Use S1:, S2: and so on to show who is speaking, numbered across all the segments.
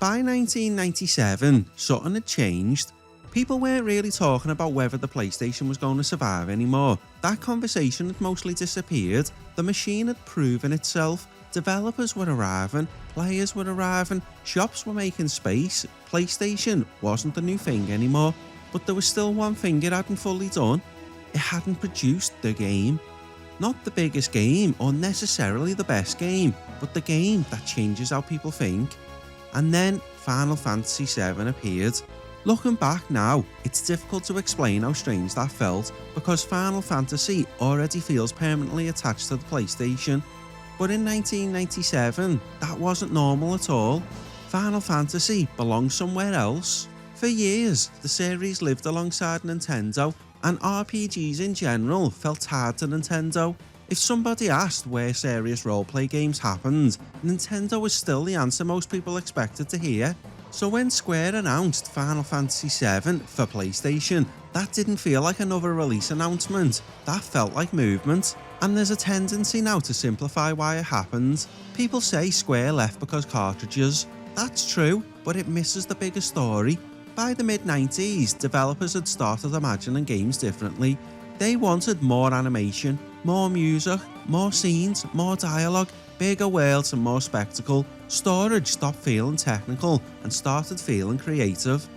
S1: By 1997, something had changed. People weren't really talking about whether the PlayStation was going to survive anymore. That conversation had mostly disappeared. The machine had proven itself. Developers were arriving, players were arriving, shops were making space. PlayStation wasn't the new thing anymore, but there was still one thing it hadn't fully done. It hadn't produced the game. Not the biggest game or necessarily the best game, but the game that changes how people think. And then Final Fantasy VII appeared. Looking back now, it's difficult to explain how strange that felt because Final Fantasy already feels permanently attached to the PlayStation. But in 1997, that wasn't normal at all. Final Fantasy belonged somewhere else. For years, the series lived alongside Nintendo, and RPGs in general felt tied to Nintendo. If somebody asked where serious roleplay games happened, Nintendo was still the answer most people expected to hear. So when Square announced Final Fantasy VII for PlayStation, that didn't feel like another release announcement, that felt like movement. And there's a tendency now to simplify why it happened. People say Square left because cartridges. That's true, but it misses the bigger story. By the mid-90s, developers had started imagining games differently. They wanted more animation, more music, more scenes, more dialogue, bigger worlds and more spectacle. Storage stopped feeling technical and started feeling creative.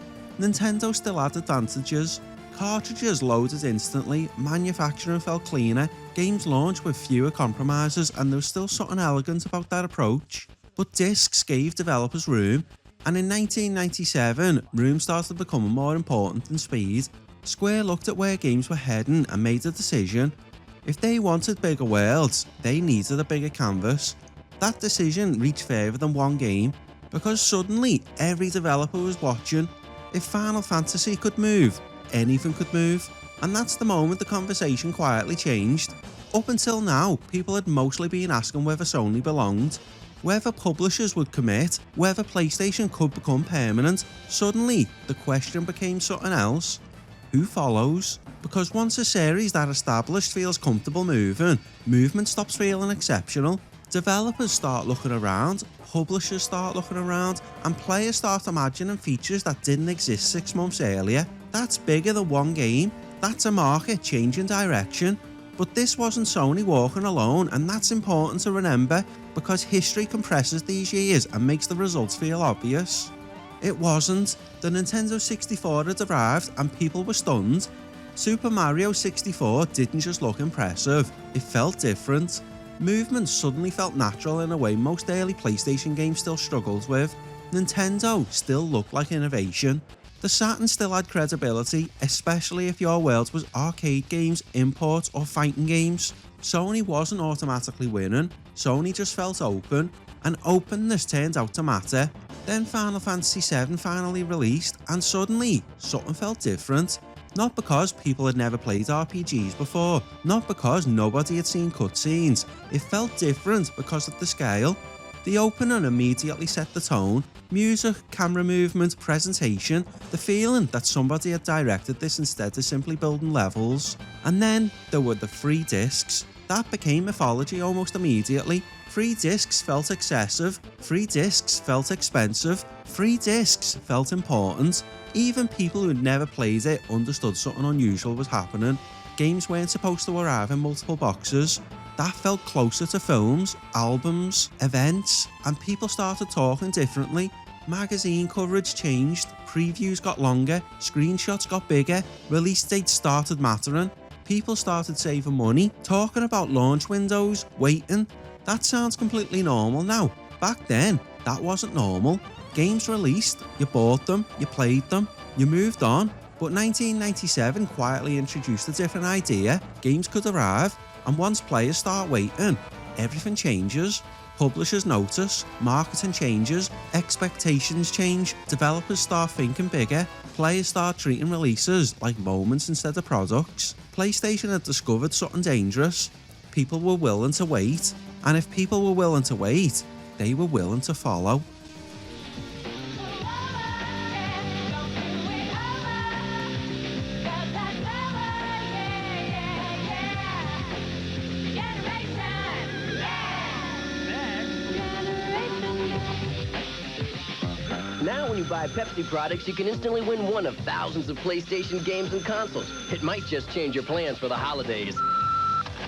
S1: Nintendo still had advantages. Cartridges loaded instantly, manufacturing felt cleaner, games launched with fewer compromises, and there was still something elegant about that approach. But discs gave developers room, and in 1997, room started becoming more important than speed. Square looked at where games were heading and made a decision. If they wanted bigger worlds, they needed a bigger canvas. That decision reached further than one game, because suddenly every developer was watching. If Final Fantasy could move, anything could move. And that's the moment the conversation quietly changed. Up until now, people had mostly been asking whether Sony belonged, whether publishers would commit, whether PlayStation could become permanent. Suddenly, the question became something else. Who follows? Because once a series that established feels comfortable moving, movement stops feeling exceptional. Developers start looking around, publishers start looking around, and players start imagining features that didn't exist 6 months earlier. That's bigger than one game. That's a market changing direction. But this wasn't Sony walking alone, and that's important to remember because history compresses these years and makes the results feel obvious. It wasn't. The Nintendo 64 had arrived and people were stunned. Super Mario 64 didn't just look impressive, it felt different. Movement suddenly felt natural in a way most early PlayStation games still struggled with. Nintendo still looked like innovation. The Saturn still had credibility, especially if your world was arcade games, imports or fighting games. Sony wasn't automatically winning, Sony just felt open, and openness turned out to matter. Then Final Fantasy VII finally released, and suddenly, something felt different. Not because people had never played RPGs before, not because nobody had seen cutscenes, it felt different because of the scale. The opening immediately set the tone. Music, camera movement, presentation, the feeling that somebody had directed this instead of simply building levels. And then there were the free discs. That became mythology almost immediately. Free discs felt excessive, free discs felt expensive, free discs felt important. Even people who'd never played it understood something unusual was happening. Games weren't supposed to arrive in multiple boxes. That felt closer to films, albums, events, and people started talking differently. Magazine coverage changed, previews got longer, screenshots got bigger, release dates started mattering. People started saving money, talking about launch windows, waiting. That sounds completely normal now. Back then, that wasn't normal. Games released, you bought them, you played them, you moved on. But 1997 quietly introduced a different idea. Games could arrive, and once players start waiting, everything changes. Publishers notice, marketing changes, expectations change, developers start thinking bigger, players start treating releases like moments instead of products. PlayStation had discovered something dangerous. People were willing to wait, and if people were willing to wait, they were willing to follow.
S2: when you buy Pepsi products, you can instantly win one of thousands of PlayStation games and consoles. It might just change your plans for the holidays.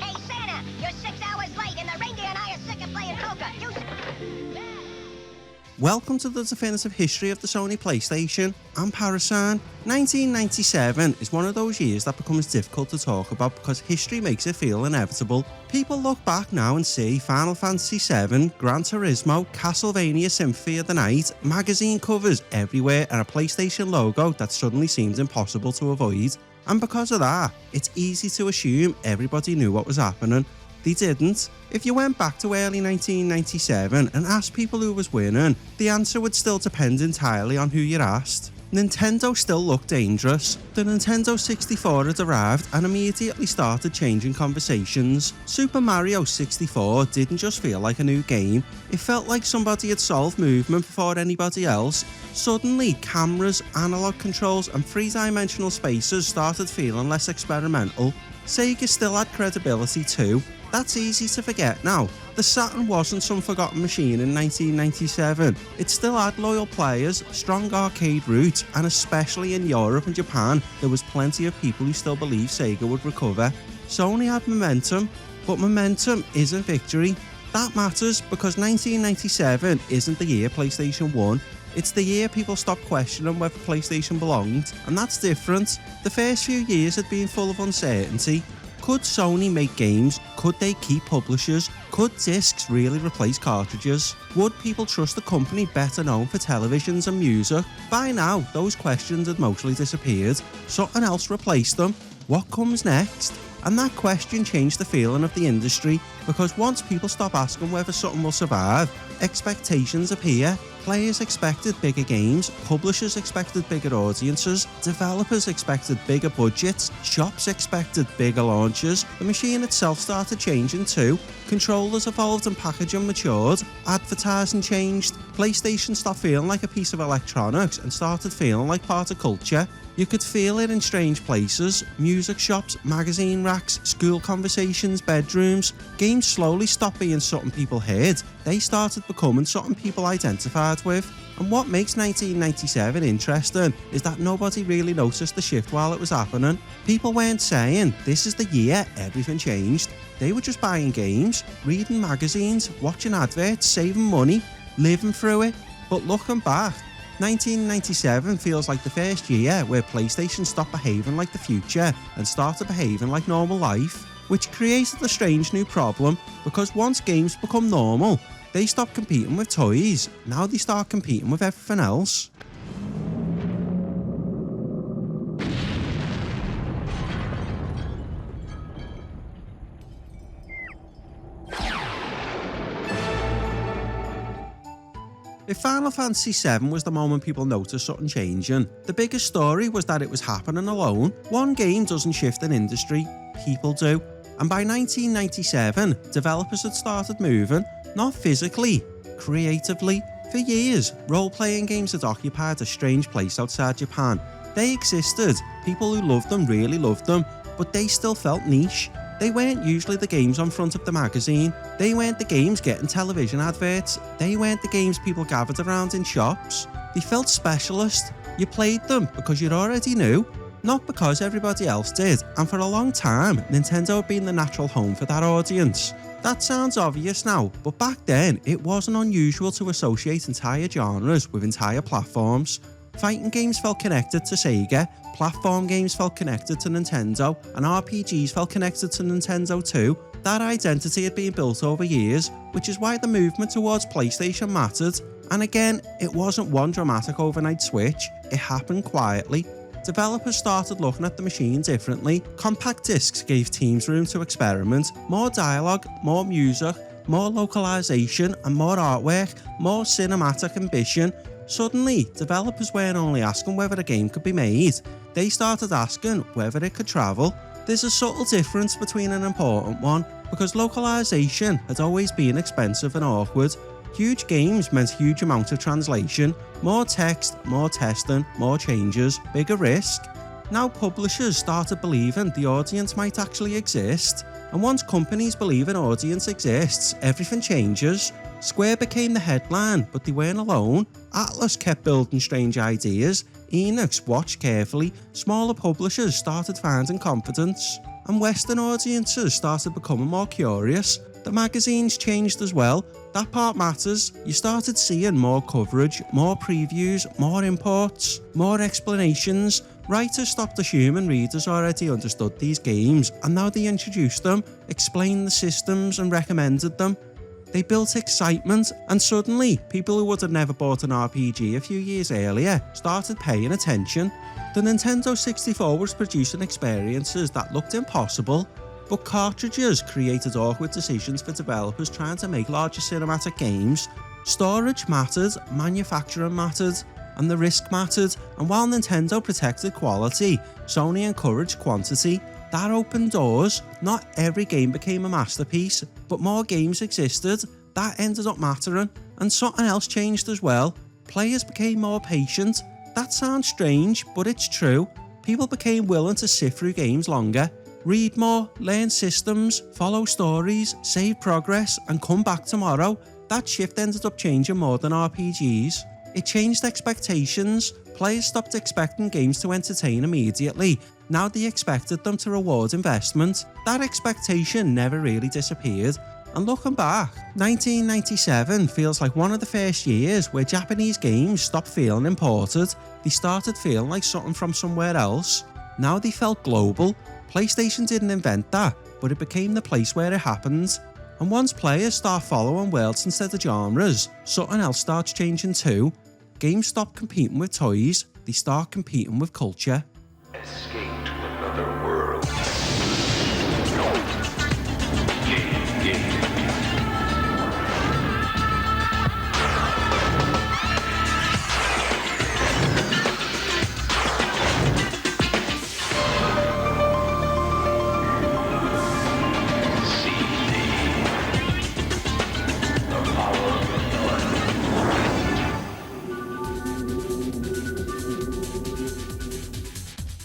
S3: Hey, Santa, you're 6 hours late, and the reindeer and I are sick of playing poker.
S1: Welcome to the definitive history of the Sony PlayStation. I'm Parasine. 1997 is one of those years that becomes difficult to talk about because history makes it feel inevitable. People look back now and see Final Fantasy VII, Gran Turismo, Castlevania Symphony of the Night, magazine covers everywhere, and a PlayStation logo that suddenly seemed impossible to avoid. And because of that, it's easy to assume everybody knew what was happening. They didn't. If you went back to early 1997 and asked people who was winning, the answer would still depend entirely on who you asked. Nintendo still looked dangerous. The Nintendo 64 had arrived and immediately started changing conversations. Super Mario 64 didn't just feel like a new game, it felt like somebody had solved movement before anybody else. Suddenly, cameras, analog controls and three-dimensional spaces started feeling less experimental. Sega still had credibility too. That's easy to forget now. The Saturn wasn't some forgotten machine in 1997. It still had loyal players, strong arcade roots, and especially in Europe and Japan, there was plenty of people who still believed Sega would recover. Sony had momentum, but momentum isn't victory. That matters because 1997 isn't the year PlayStation won. It's the year people stopped questioning whether PlayStation belonged, and that's different. The first few years had been full of uncertainty. Could Sony make games? Could they keep publishers? Could discs really replace cartridges? Would people trust a company better known for televisions and music? By now, those questions had mostly disappeared. Something else replaced them. What comes next? And that question changed the feeling of the industry, because once people stop asking whether something will survive, expectations appear. Players expected bigger games, publishers expected bigger audiences, developers expected bigger budgets, shops expected bigger launches. The machine itself started changing too. Controllers evolved and packaging matured, advertising changed, PlayStation stopped feeling like a piece of electronics and started feeling like part of culture. You could feel it in strange places: music shops, magazine racks, school conversations, bedrooms. Games slowly stopped being something people heard, they started becoming something people identified with. And what makes 1997 interesting is that nobody really noticed the shift while it was happening. People weren't saying, "This is the year everything changed." They were just buying games, reading magazines, watching adverts, saving money, living through it. But looking back, 1997 feels like the first year where PlayStation stopped behaving like the future and started behaving like normal life, which created a strange new problem, because once games become normal, they stop competing with toys. Now they start competing with everything else. If Final Fantasy VII was the moment people noticed something changing, the biggest story was that it was happening alone. One game doesn't shift an industry, people do. And by 1997, developers had started moving, not physically, creatively. For years, role-playing games had occupied a strange place outside Japan. They existed, people who loved them really loved them, but they still felt niche. They weren't usually the games on front of the magazine. They weren't the games getting television adverts. They weren't the games people gathered around in shops. They felt specialist. You played them because you already knew, not because everybody else did. And for a long time, Nintendo had been the natural home for that audience. That sounds obvious now, but back then, it wasn't unusual to associate entire genres with entire platforms. Fighting games felt connected to Sega, platform games felt connected to Nintendo, and RPGs felt connected to Nintendo too. That identity had been built over years, which is why the movement towards PlayStation mattered. And again, it wasn't one dramatic overnight switch, it happened quietly. Developers started looking at the machine differently. Compact discs gave teams room to experiment, more dialogue, more music, more localization and more artwork, more cinematic ambition. Suddenly, developers weren't only asking whether a game could be made, they started asking whether it could travel. There's a subtle difference between an important one, because localization had always been expensive and awkward. Huge games meant huge amounts of translation, more text, more testing, more changes, bigger risk. Now publishers started believing the audience might actually exist, and once companies believe an audience exists, everything changes. Square became the headline, but they weren't alone. Atlas kept building strange ideas, Enix watched carefully, smaller publishers started finding confidence, and Western audiences started becoming more curious. The magazines changed as well. That part matters. You started seeing more coverage, more previews, more imports, more explanations. Writers stopped assuming readers already understood these games, and now they introduced them, explained the systems and recommended them. They built excitement, and suddenly, people who would have never bought an RPG a few years earlier started paying attention. The Nintendo 64 was producing experiences that looked impossible, but cartridges created awkward decisions for developers trying to make larger cinematic games. Storage mattered, manufacturing mattered, and the risk mattered, and while Nintendo protected quality, Sony encouraged quantity. That opened doors. Not every game became a masterpiece, but more games existed. That ended up mattering, and something else changed as well. Players became more patient. That sounds strange, but it's true. People became willing to sift through games longer, read more, learn systems, follow stories, save progress, and come back tomorrow. That shift ended up changing more than RPGs. It changed expectations. Players stopped expecting games to entertain immediately. Now they expected them to reward investment. That expectation never really disappeared. And looking back, 1997 feels like one of the first years where Japanese games stopped feeling imported. They started feeling like something from somewhere else. Now they felt global. PlayStation didn't invent that, but it became the place where it happened. And once players start following worlds instead of genres, something else starts changing too. Games stop competing with toys, they start competing with culture.
S4: Escape to another world.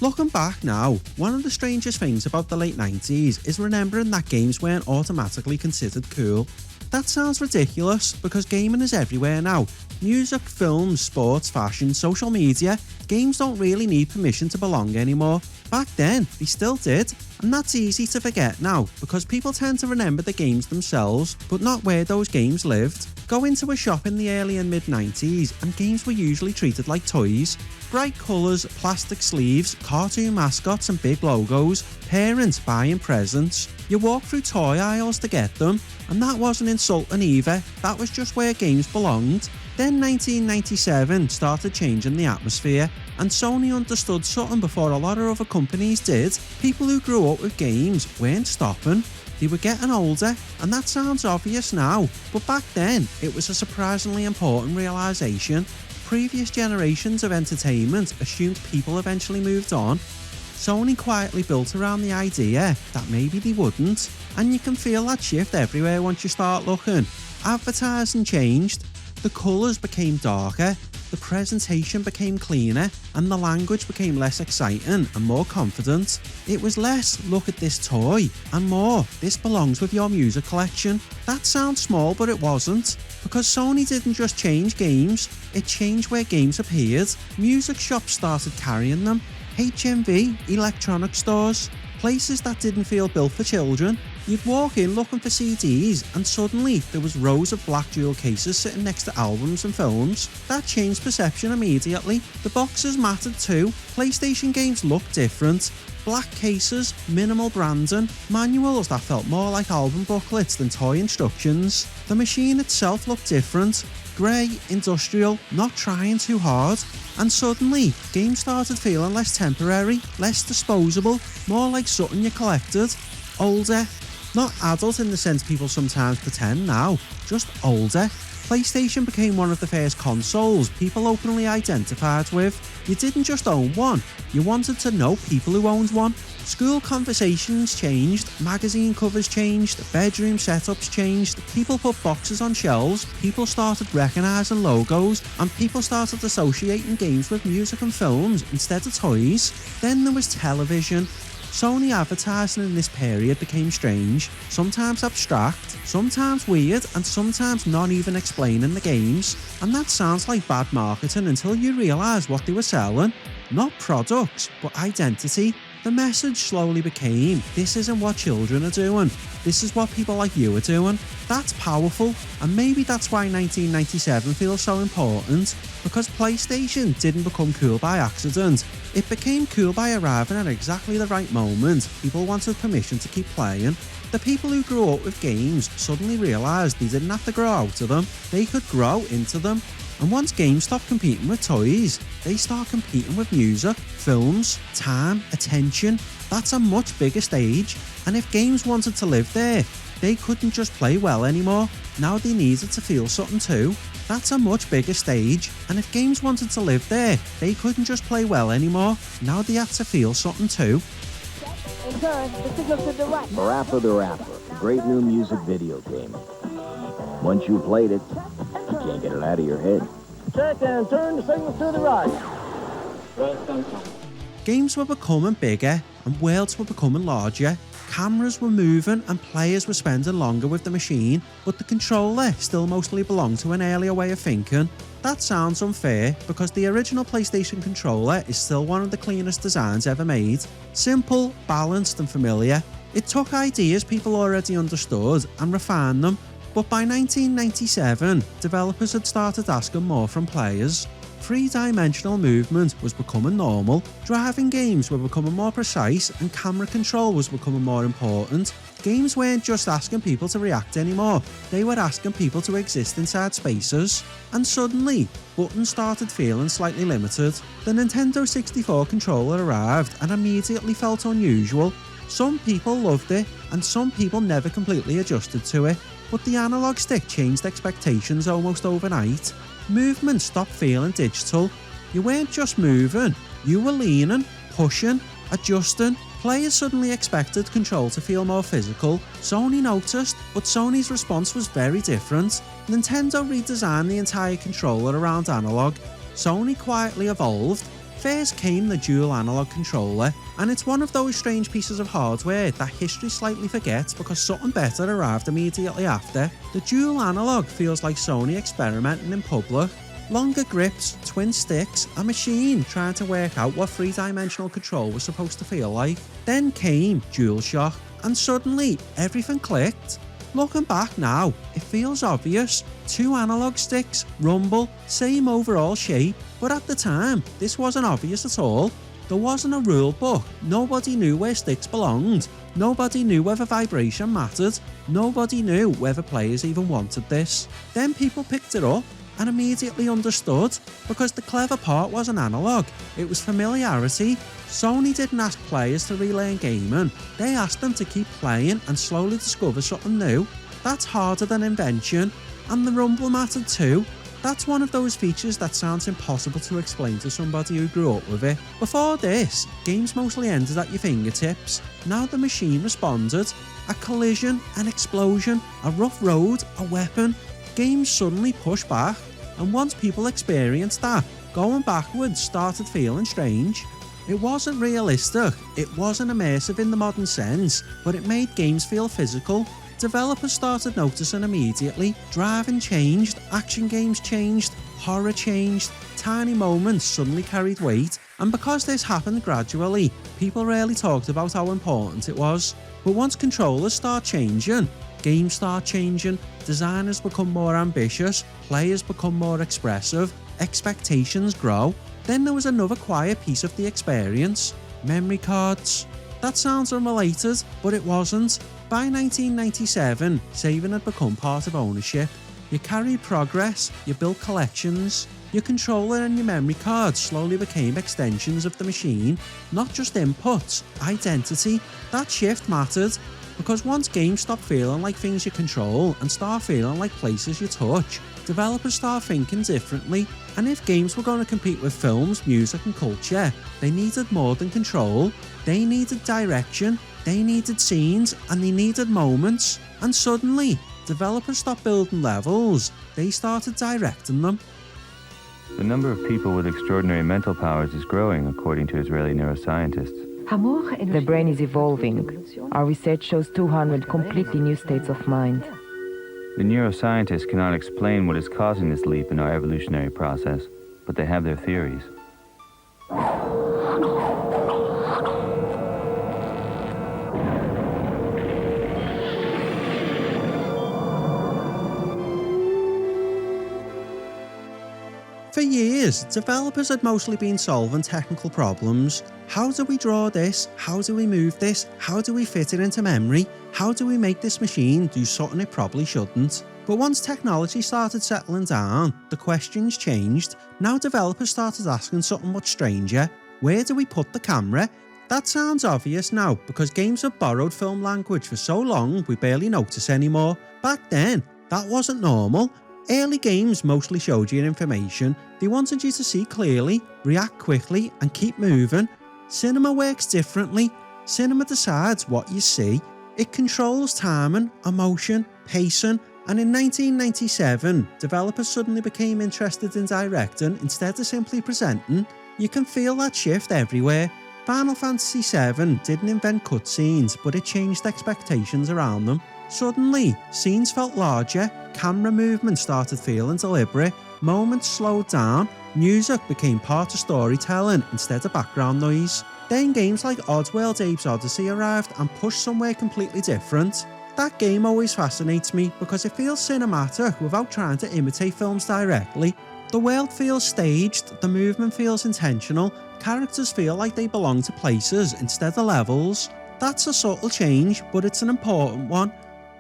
S1: Looking back now, one of the strangest things about the late 90s is remembering that games weren't automatically considered cool. That sounds ridiculous because gaming is everywhere now. Music, films, sports, fashion, social media. Games don't really need permission to belong anymore. Back then, they still did, and that's easy to forget now because people tend to remember the games themselves, but not where those games lived. Go into a shop in the early and mid 90s and games were usually treated like toys. Bright colours, plastic sleeves, cartoon mascots and big logos, parents buying presents. You walk through toy aisles to get them, and that wasn't insulting either, that was just where games belonged. Then 1997 started changing the atmosphere, and Sony understood something before a lot of other companies did. People who grew up with games weren't stopping. They were getting older, and that sounds obvious now, but back then it was a surprisingly important realisation. Previous generations of entertainment assumed people eventually moved on. Sony quietly built around the idea that maybe they wouldn't, and you can feel that shift everywhere once you start looking. Advertising changed, the colours became darker, the presentation became cleaner, and the language became less exciting and more confident. It was less, look at this toy, and more, this belongs with your music collection. That sounds small, but it wasn't, because Sony didn't just change games, it changed where games appeared. Music shops started carrying them, HMV, electronic stores, places that didn't feel built for children. You'd walk in looking for CDs, and suddenly there was rows of black jewel cases sitting next to albums and films. That changed perception immediately. The boxes mattered too. PlayStation games looked different. Black cases, minimal branding, manuals that felt more like album booklets than toy instructions. The machine itself looked different. Grey, industrial, not trying too hard. And suddenly, games started feeling less temporary, less disposable, more like something you collected. Older. Not adult in the sense people sometimes pretend now, just older. PlayStation became one of the first consoles people openly identified with. You didn't just own one, you wanted to know people who owned one. School conversations changed, magazine covers changed, bedroom setups changed, people put boxes on shelves, people started recognising logos, and people started associating games with music and films instead of toys. Then there was television. Sony advertising in this period became strange, sometimes abstract, sometimes weird, and sometimes not even explaining the games. And that sounds like bad marketing until you realise what they were selling. Not products, but identity. The message slowly became, this isn't what children are doing, this is what people like you are doing. That's powerful, and maybe that's why 1997 feels so important, because PlayStation didn't become cool by accident. It became cool by arriving at exactly the right moment. People wanted permission to keep playing. The people who grew up with games suddenly realised they didn't have to grow out of them, they could grow into them. And once games stop competing with toys, they start competing with music, films, time, attention. That's a much bigger stage. And if games wanted to live there, they couldn't just play well anymore. Now they needed to feel something too. That's a much bigger stage. And if games wanted to live there, they couldn't just play well anymore. Now they had to feel something too.
S5: Parappa the Rapper, a great new music video game. Once you played it, you can't get it out of your head.
S6: Check and turn the signal to the right.
S1: Games were becoming bigger and worlds were becoming larger. Cameras were moving and players were spending longer with the machine, but the controller still mostly belonged to an earlier way of thinking. That sounds unfair because the original PlayStation controller is still one of the cleanest designs ever made. Simple, balanced and familiar. It took ideas people already understood and refined them. But by 1997, developers had started asking more from players. Three-dimensional movement was becoming normal, driving games were becoming more precise, and camera control was becoming more important. Games weren't just asking people to react anymore, they were asking people to exist inside spaces. And suddenly, buttons started feeling slightly limited. The Nintendo 64 controller arrived and immediately felt unusual. Some people loved it, and some people never completely adjusted to it. But the analog stick changed expectations almost overnight. Movement stopped feeling digital. You weren't just moving, you were leaning, pushing, adjusting. Players suddenly expected control to feel more physical. Sony noticed, but Sony's response was very different. Nintendo redesigned the entire controller around analog. Sony quietly evolved. First came the dual analog controller, and it's one of those strange pieces of hardware that history slightly forgets because something better arrived immediately after. The dual analog feels like Sony experimenting in public. Longer grips, twin sticks, a machine trying to work out what three-dimensional control was supposed to feel like. Then came DualShock, and suddenly everything clicked. Looking back now, it feels obvious. Two analog sticks, rumble, same overall shape, but at the time, this wasn't obvious at all. There wasn't a rule book, nobody knew where sticks belonged, nobody knew whether vibration mattered, nobody knew whether players even wanted this. Then people picked it up and immediately understood, because the clever part wasn't analog, it was familiarity. Sony didn't ask players to relearn gaming, they asked them to keep playing and slowly discover something new. That's harder than invention, and the rumble mattered too. That's one of those features that sounds impossible to explain to somebody who grew up with it. Before this, games mostly ended at your fingertips. Now the machine responded. A collision, an explosion, a rough road, a weapon. Games suddenly pushed back, and once people experienced that, going backwards started feeling strange. It wasn't realistic, it wasn't immersive in the modern sense, but it made games feel physical. Developers started noticing immediately. Driving changed, action games changed, horror changed, tiny moments suddenly carried weight, and because this happened gradually, people rarely talked about how important it was. But once controllers start changing, games start changing, designers become more ambitious, players become more expressive, expectations grow. Then there was another quiet piece of the experience: memory cards. That sounds unrelated, but it wasn't. By 1997, saving had become part of ownership. You carried progress, you built collections. Your controller and your memory card slowly became extensions of the machine, not just inputs, identity. That shift mattered, because once games stop feeling like things you control and start feeling like places you touch, developers start thinking differently. And if games were going to compete with films, music and culture, they needed more than control. They needed direction, they needed scenes, and they needed moments. And suddenly, developers stopped building levels, they started directing them.
S7: The number of people with extraordinary mental powers is growing, according to Israeli neuroscientists. The brain is evolving. Our research shows 200 completely new states of mind.
S8: The neuroscientists cannot explain what is causing this leap in our evolutionary process, but they have their theories.
S1: For years, developers had mostly been solving technical problems. How do we draw this? How do we move this? How do we fit it into memory? How do we make this machine do something it probably shouldn't? But once technology started settling down, the questions changed. Now developers started asking something much stranger. Where do we put the camera? That sounds obvious now, because games have borrowed film language for so long we barely notice anymore. Back then, that wasn't normal. Early games mostly showed you information. They wanted you to see clearly, react quickly, and keep moving. Cinema works differently. Cinema decides what you see. It controls timing, emotion, pacing, and in 1997, developers suddenly became interested in directing instead of simply presenting. You can feel that shift everywhere. Final Fantasy VII didn't invent cutscenes, but it changed expectations around them. Suddenly, scenes felt larger, camera movement started feeling deliberate, moments slowed down, music became part of storytelling instead of background noise. Then games like Oddworld Abe's Odyssey arrived and pushed somewhere completely different. That game always fascinates me because it feels cinematic without trying to imitate films directly. The world feels staged, the movement feels intentional, characters feel like they belong to places instead of levels. That's a subtle change, but it's an important one.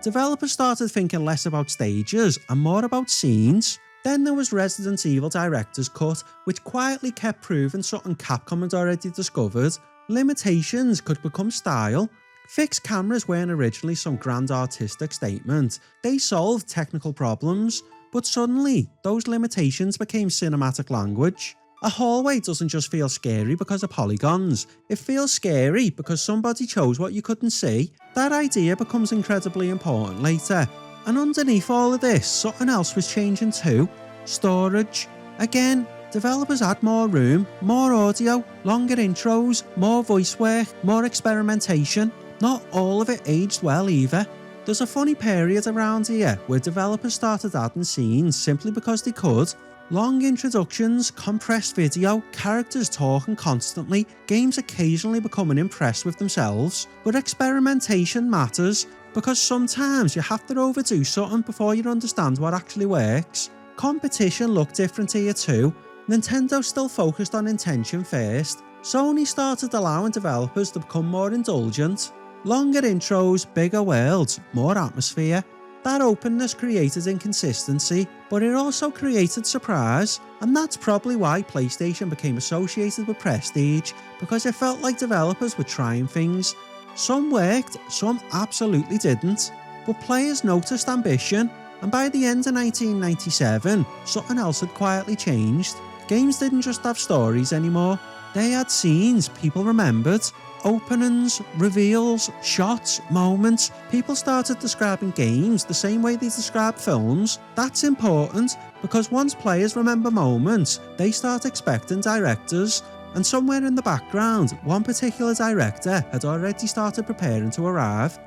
S1: Developers started thinking less about stages and more about scenes. Then there was Resident Evil Director's Cut, which quietly kept proving something Capcom had already discovered. Limitations could become style. Fixed cameras weren't originally some grand artistic statement. They solved technical problems. But suddenly, those limitations became cinematic language. A hallway doesn't just feel scary because of polygons. It feels scary because somebody chose what you couldn't see. That idea becomes incredibly important later. And underneath all of this, something else was changing too. Storage. Again, developers had more room, more audio, longer intros, more voice work, more experimentation. Not all of it aged well either. There's a funny period around here where developers started adding scenes simply because they could. Long introductions, compressed video, characters talking constantly, games occasionally becoming impressed with themselves. But experimentation matters, because sometimes you have to overdo something before you understand what actually works. Competition looked different here too. Nintendo still focused on intention first. Sony started allowing developers to become more indulgent. Longer intros, bigger worlds, more atmosphere. That openness created inconsistency, but it also created surprise, and that's probably why PlayStation became associated with prestige, because it felt like developers were trying things. Some worked, some absolutely didn't, but players noticed ambition, and by the end of 1997, something else had quietly changed. Games didn't just have stories anymore, they had scenes people remembered. Openings, reveals, shots, moments. People started describing games the same way they describe films. That's important because once players remember moments, they start expecting directors. And somewhere in the background, one particular director had already started preparing to arrive.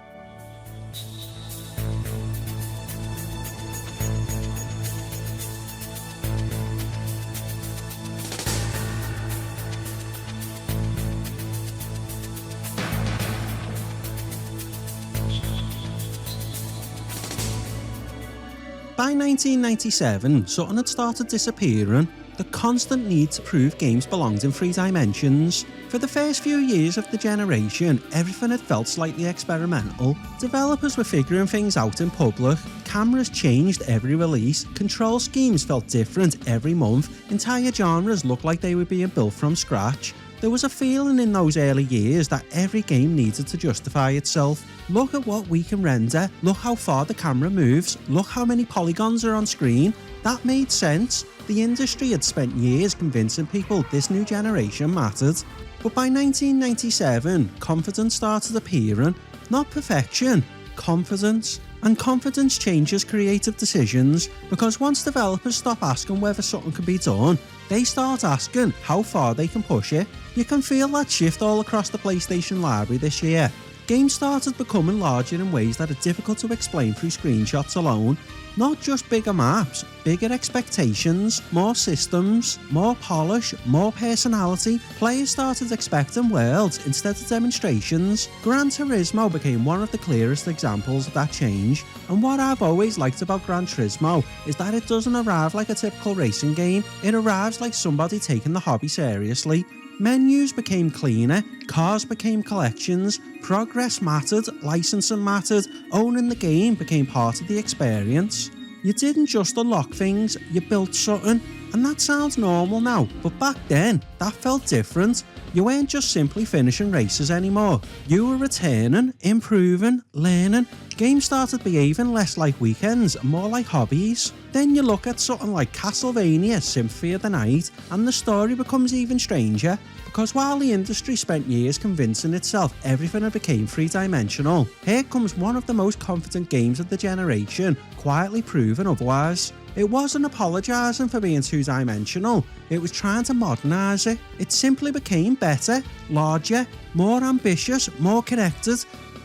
S1: By 1997, something had started disappearing. The constant need to prove games belonged in 3 dimensions. For the first few years of the generation, everything had felt slightly experimental. Developers were figuring things out in public. Cameras changed every release. Control schemes felt different every month. Entire genres looked like they were being built from scratch. There was a feeling in those early years that every game needed to justify itself. Look at what we can render, look how far the camera moves, look how many polygons are on screen. That made sense. The industry had spent years convincing people this new generation mattered. But by 1997, confidence started appearing. Not perfection, confidence. And confidence changes creative decisions, because once developers stop asking whether something can be done, they start asking how far they can push it. You can feel that shift all across the PlayStation library this year. Games started becoming larger in ways that are difficult to explain through screenshots alone. Not just bigger maps, bigger expectations, more systems, more polish, more personality. Players started expecting worlds instead of demonstrations. Gran Turismo became one of the clearest examples of that change, and what I've always liked about Gran Turismo is that it doesn't arrive like a typical racing game, it arrives like somebody taking the hobby seriously. Menus became cleaner, cars became collections, progress mattered, licensing mattered, owning the game became part of the experience. You didn't just unlock things, you built something, and that sounds normal now, but back then, that felt different. You weren't just simply finishing races anymore, you were returning, improving, learning. Games started behaving less like weekends and more like hobbies. Then you look at something like Castlevania Symphony of the Night, and the story becomes even stranger, because while the industry spent years convincing itself everything had became three-dimensional, here comes one of the most confident games of the generation, quietly proving otherwise. It wasn't apologising for being two-dimensional, it was trying to modernise it. It simply became better, larger, more ambitious, more connected.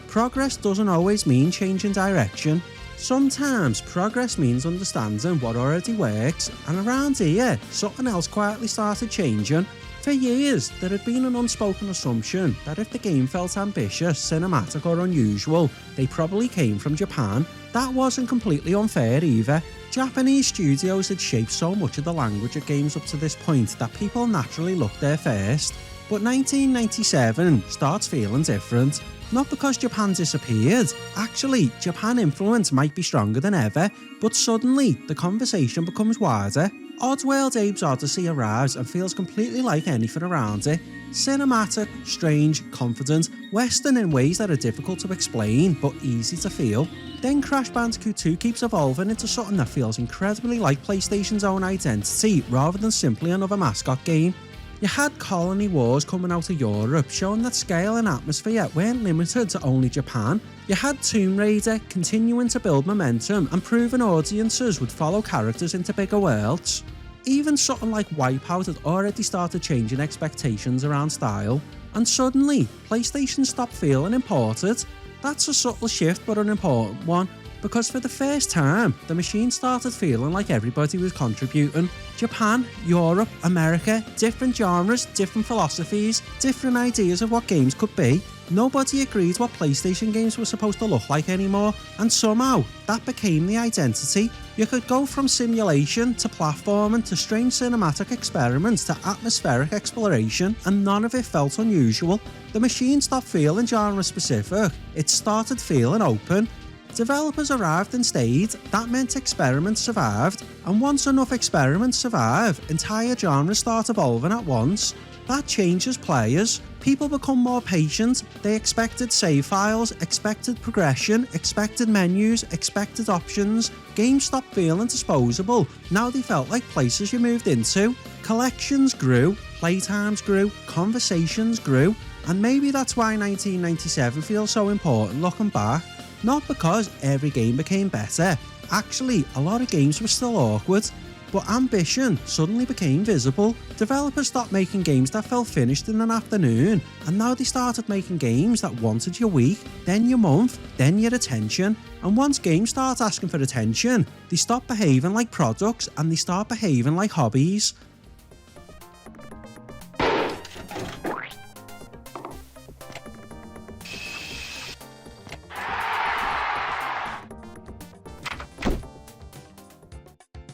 S1: Progress doesn't always mean changing direction. Sometimes progress means understanding what already works, and around here, something else quietly started changing. For years, there had been an unspoken assumption that if the game felt ambitious, cinematic or unusual, they probably came from Japan. That wasn't completely unfair either. Japanese studios had shaped so much of the language of games up to this point that people naturally looked there first. But 1997 starts feeling different. Not because Japan disappeared, actually Japan influence might be stronger than ever, but suddenly the conversation becomes wider. Oddworld Abe's Odyssey arrives and feels completely like anything around it. Cinematic, strange, confident, western in ways that are difficult to explain but easy to feel. Then Crash Bandicoot 2 keeps evolving into something that feels incredibly like PlayStation's own identity rather than simply another mascot game. You had Colony Wars coming out of Europe, showing that scale and atmosphere weren't limited to only Japan. You had Tomb Raider continuing to build momentum and proving audiences would follow characters into bigger worlds. Even something like Wipeout had already started changing expectations around style, and suddenly PlayStation stopped feeling imported. That's a subtle shift but an important one, because for the first time, the machine started feeling like everybody was contributing. Japan, Europe, America, different genres, different philosophies, different ideas of what games could be. Nobody agreed what PlayStation games were supposed to look like anymore, and somehow, that became the identity. You could go from simulation to platforming to strange cinematic experiments to atmospheric exploration, and none of it felt unusual. The machine stopped feeling genre-specific, it started feeling open. Developers arrived and stayed, that meant experiments survived, and once enough experiments survive, entire genres start evolving at once. That changes players. People become more patient, they expected save files, expected progression, expected menus, expected options. Games stopped feeling disposable, now they felt like places you moved into. Collections grew, playtimes grew, conversations grew, and maybe that's why 1997 feels so important looking back. Not because every game became better, actually a lot of games were still awkward, but ambition suddenly became visible. Developers stopped making games that felt finished in an afternoon, and now they started making games that wanted your week, then your month, then your attention. And once games start asking for attention, they stop behaving like products and they start behaving like hobbies.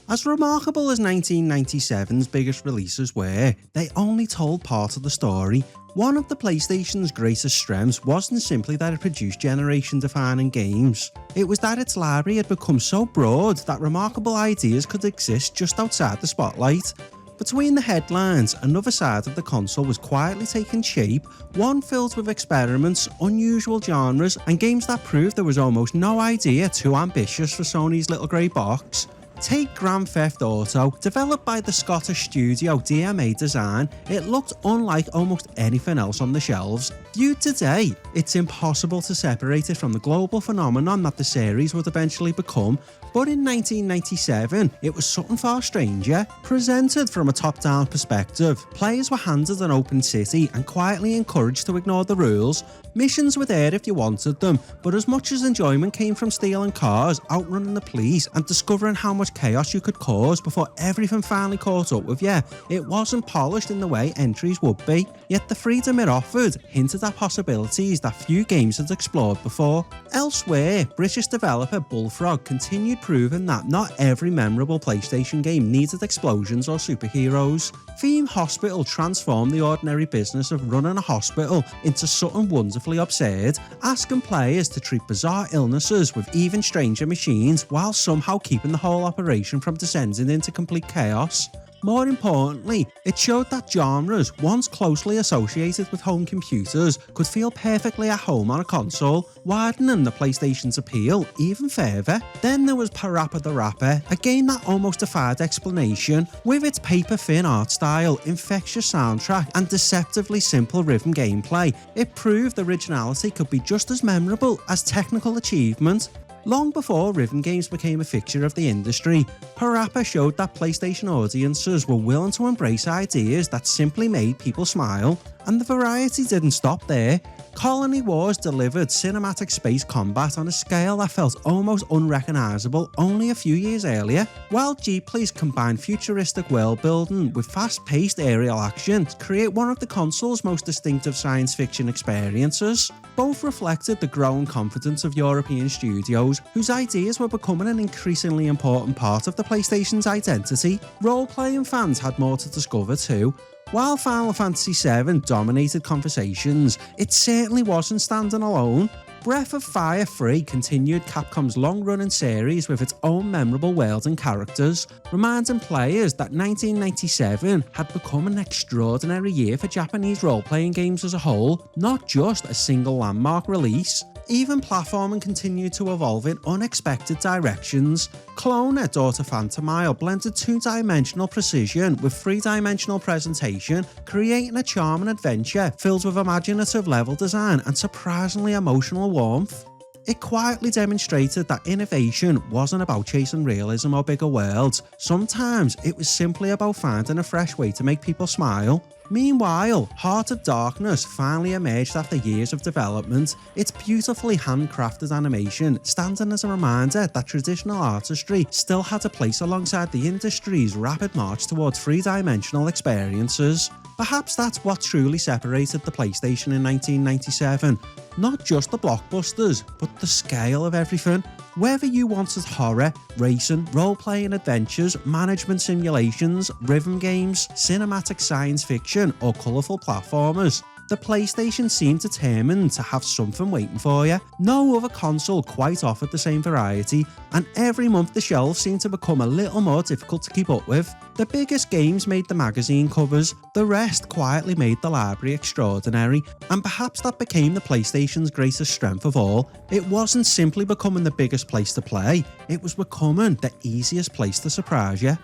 S1: As remarkable as 1997's biggest releases were, they only told part of the story. One of the PlayStation's greatest strengths wasn't simply that it produced generation-defining games. It was that its library had become so broad that remarkable ideas could exist just outside the spotlight. Between the headlines, another side of the console was quietly taking shape, one filled with experiments, unusual genres, and games that proved there was almost no idea too ambitious for Sony's little grey box. Take Grand Theft Auto, developed by the Scottish studio DMA Design. It looked unlike almost anything else on the shelves. Viewed today, it's impossible to separate it from the global phenomenon that the series would eventually become, but in 1997, it was something far stranger. Presented from a top-down perspective, players were handed an open city and quietly encouraged to ignore the rules. Missions were there if you wanted them, but as much as enjoyment came from stealing cars, outrunning the police, and discovering how much chaos you could cause before everything finally caught up with you, it wasn't polished in the way entries would be. Yet the freedom it offered hinted at possibilities that few games had explored before. Elsewhere, British developer Bullfrog continued proving that not every memorable PlayStation game needed explosions or superheroes. Theme Hospital transformed the ordinary business of running a hospital into something wonderfully absurd, asking players to treat bizarre illnesses with even stranger machines while somehow keeping the whole operation from descending into complete chaos. More importantly, it showed that genres once closely associated with home computers could feel perfectly at home on a console, widening the PlayStation's appeal even further. Then there was Parappa the Rapper, a game that almost defied explanation. With its paper-thin art style, infectious soundtrack, and deceptively simple rhythm gameplay, it proved originality could be just as memorable as technical achievement. Long before rhythm games became a fixture of the industry, Parappa showed that PlayStation audiences were willing to embrace ideas that simply made people smile, and the variety didn't stop there. Colony Wars delivered cinematic space combat on a scale that felt almost unrecognisable only a few years earlier, while G-Play's combined futuristic world building with fast-paced aerial action to create one of the console's most distinctive science fiction experiences. Both reflected the growing confidence of European studios, whose ideas were becoming an increasingly important part of the PlayStation's identity. Role-playing fans had more to discover too. While Final Fantasy VII dominated conversations, it certainly wasn't standing alone. Breath of Fire 3 continued Capcom's long-running series with its own memorable world and characters, reminding players that 1997 had become an extraordinary year for Japanese role-playing games as a whole, not just a single landmark release. Even platforming continued to evolve in unexpected directions. Cloner Daughter Phantomile blended two-dimensional precision with three-dimensional presentation, creating a charming adventure filled with imaginative level design and surprisingly emotional warmth. It quietly demonstrated that innovation wasn't about chasing realism or bigger worlds. Sometimes it was simply about finding a fresh way to make people smile. Meanwhile, Heart of Darkness finally emerged after years of development, its beautifully handcrafted animation standing as a reminder that traditional artistry still had a place alongside the industry's rapid march towards three-dimensional experiences. Perhaps that's what truly separated the PlayStation in 1997. Not just the blockbusters, but the scale of everything. Whether you wanted horror, racing, role-playing adventures, management simulations, rhythm games, cinematic science fiction, or colourful platformers, the PlayStation seemed determined to have something waiting for you. No other console quite offered the same variety, and every month the shelves seemed to become a little more difficult to keep up with. The biggest games made the magazine covers, the rest quietly made the library extraordinary, and perhaps that became the PlayStation's greatest strength of all. It wasn't simply becoming the biggest place to play, it was becoming the easiest place to surprise you.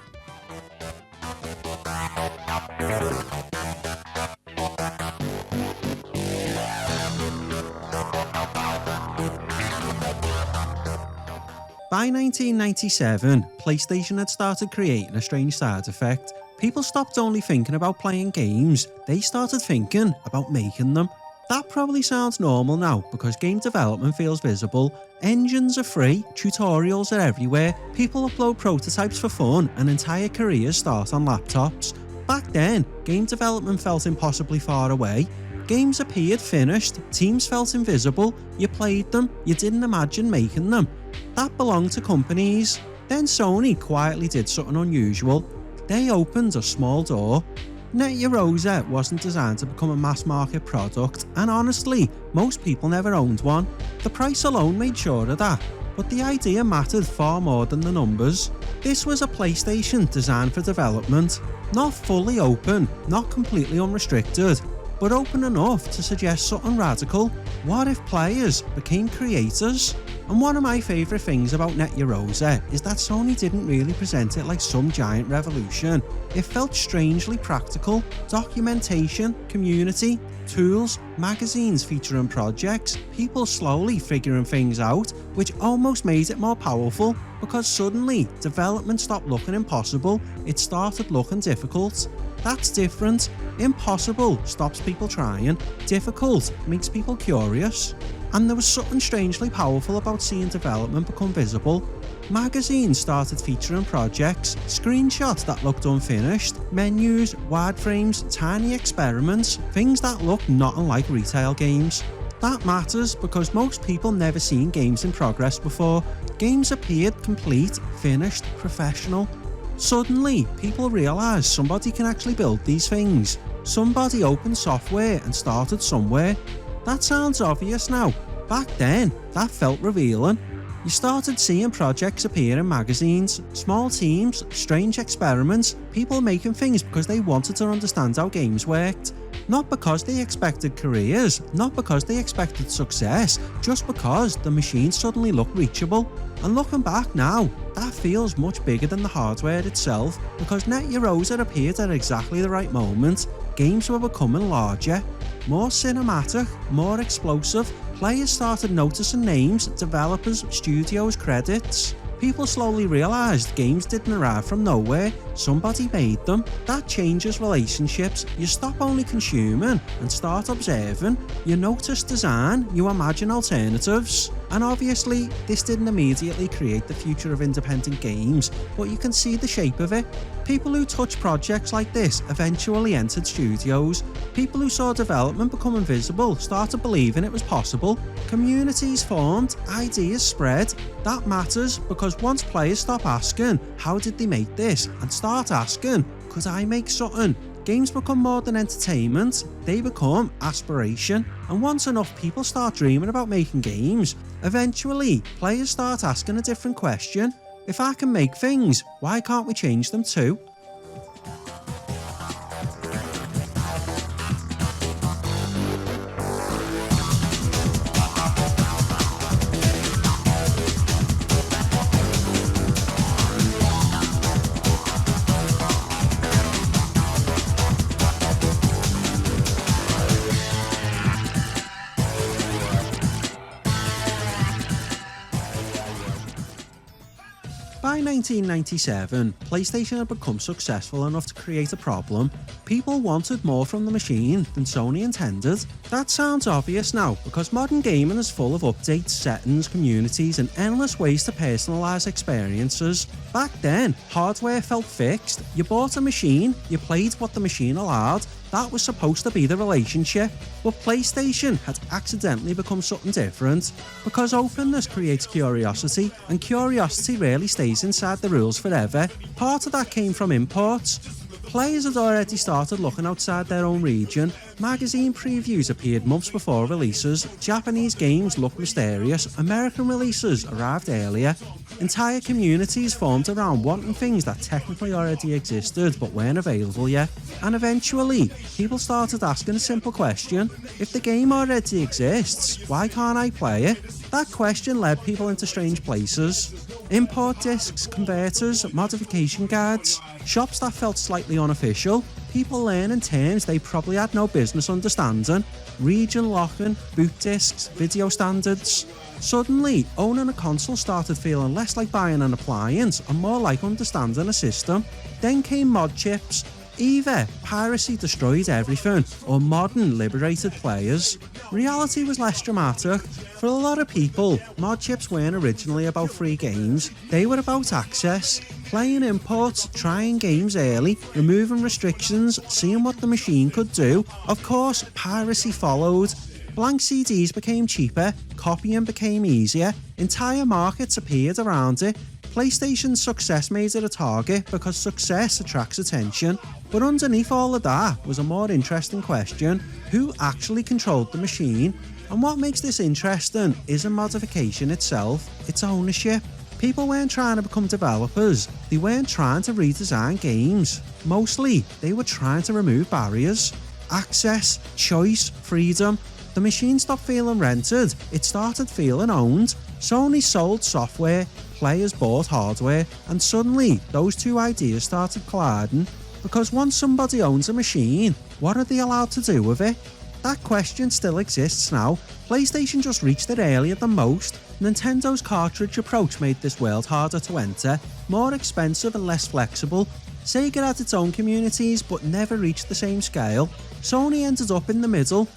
S1: By 1997, PlayStation had started creating a strange side effect. People stopped only thinking about playing games, they started thinking about making them. That probably sounds normal now because game development feels visible, engines are free, tutorials are everywhere, people upload prototypes for fun and entire careers start on laptops. Back then, game development felt impossibly far away. Games appeared finished, teams felt invisible, you played them, you didn't imagine making them. That belonged to companies. Then Sony quietly did something unusual. They opened a small door. Yaroze wasn't designed to become a mass-market product, and honestly, most people never owned one. The price alone made sure of that, but the idea mattered far more than the numbers. This was a PlayStation designed for development. Not fully open, not completely unrestricted, but open enough to suggest something radical. What if players became creators? And one of my favourite things about Net Yaroze is that Sony didn't really present it like some giant revolution. It felt strangely practical. Documentation, community, tools, magazines featuring projects, people slowly figuring things out, which almost made it more powerful because suddenly development stopped looking impossible, it started looking difficult. That's different. Impossible stops people trying, difficult makes people curious. And there was something strangely powerful about seeing development become visible. Magazines started featuring projects, screenshots that looked unfinished, menus, wireframes, tiny experiments, things that looked not unlike retail games. That matters because most people never seen games in progress before. Games appeared complete, finished, professional. Suddenly, people realised somebody can actually build these things. Somebody opened software and started somewhere. That sounds obvious now. Back then, that felt revealing. You started seeing projects appear in magazines, small teams, strange experiments, people making things because they wanted to understand how games worked. Not because they expected careers, not because they expected success, just because the machine suddenly looked reachable. And looking back now, that feels much bigger than the hardware itself, because Net Yaroze had appeared at exactly the right moment. Games were becoming larger, more cinematic, more explosive. Players started noticing names, developers, studios, credits. People slowly realised games didn't arrive from nowhere, somebody made them. That changes relationships. You stop only consuming and start observing. You notice design, you imagine alternatives. And obviously, this didn't immediately create the future of independent games, but you can see the shape of it. People who touch projects like this eventually entered studios. People who saw development become invisible started believing it was possible. Communities formed, ideas spread. That matters because once players stop asking, how did they make this? And start asking, could I make something? Games become more than entertainment, they become aspiration. And once enough people start dreaming about making games, eventually players start asking a different question. If I can make things, why can't we change them too? By 1997, PlayStation had become successful enough to create a problem. People wanted more from the machine than Sony intended. That sounds obvious now, because modern gaming is full of updates, settings, communities, and endless ways to personalise experiences. Back then, hardware felt fixed. You bought a machine, you played what the machine allowed. That was supposed to be the relationship. But PlayStation had accidentally become something different, because openness creates curiosity, and curiosity rarely stays inside the rules forever. Part of that came from imports. Players had already started looking outside their own region. Magazine previews appeared months before releases. Japanese games looked mysterious. American releases arrived earlier. Entire communities formed around wanting things that technically already existed but weren't available yet. And eventually, people started asking a simple question: if the game already exists, why can't I play it? That question led people into strange places. Import discs, converters, modification guides, shops that felt slightly unofficial, people learning terms they probably had no business understanding, region locking, boot discs, video standards. Suddenly, owning a console started feeling less like buying an appliance and more like understanding a system. Then came mod chips. Either piracy destroyed everything, or modern liberated players. Reality was less dramatic. For a lot of people, mod chips weren't originally about free games, they were about access. Playing imports, trying games early, removing restrictions, seeing what the machine could do. Of course, piracy followed. Blank CDs became cheaper, copying became easier, entire markets appeared around it. PlayStation's success made it a target because success attracts attention. But underneath all of that was a more interesting question: who actually controlled the machine? And what makes this interesting isn't modification itself, it's ownership. People weren't trying to become developers, they weren't trying to redesign games. Mostly, they were trying to remove barriers. Access, choice, freedom. The machine stopped feeling rented, it started feeling owned. Sony sold software, players bought hardware, and suddenly those two ideas started colliding. Because once somebody owns a machine, what are they allowed to do with it? That question still exists now. PlayStation just reached it earlier than most. Nintendo's cartridge approach made this world harder to enter, more expensive and less flexible. Sega had its own communities but never reached the same scale. Sony ended up in the middle,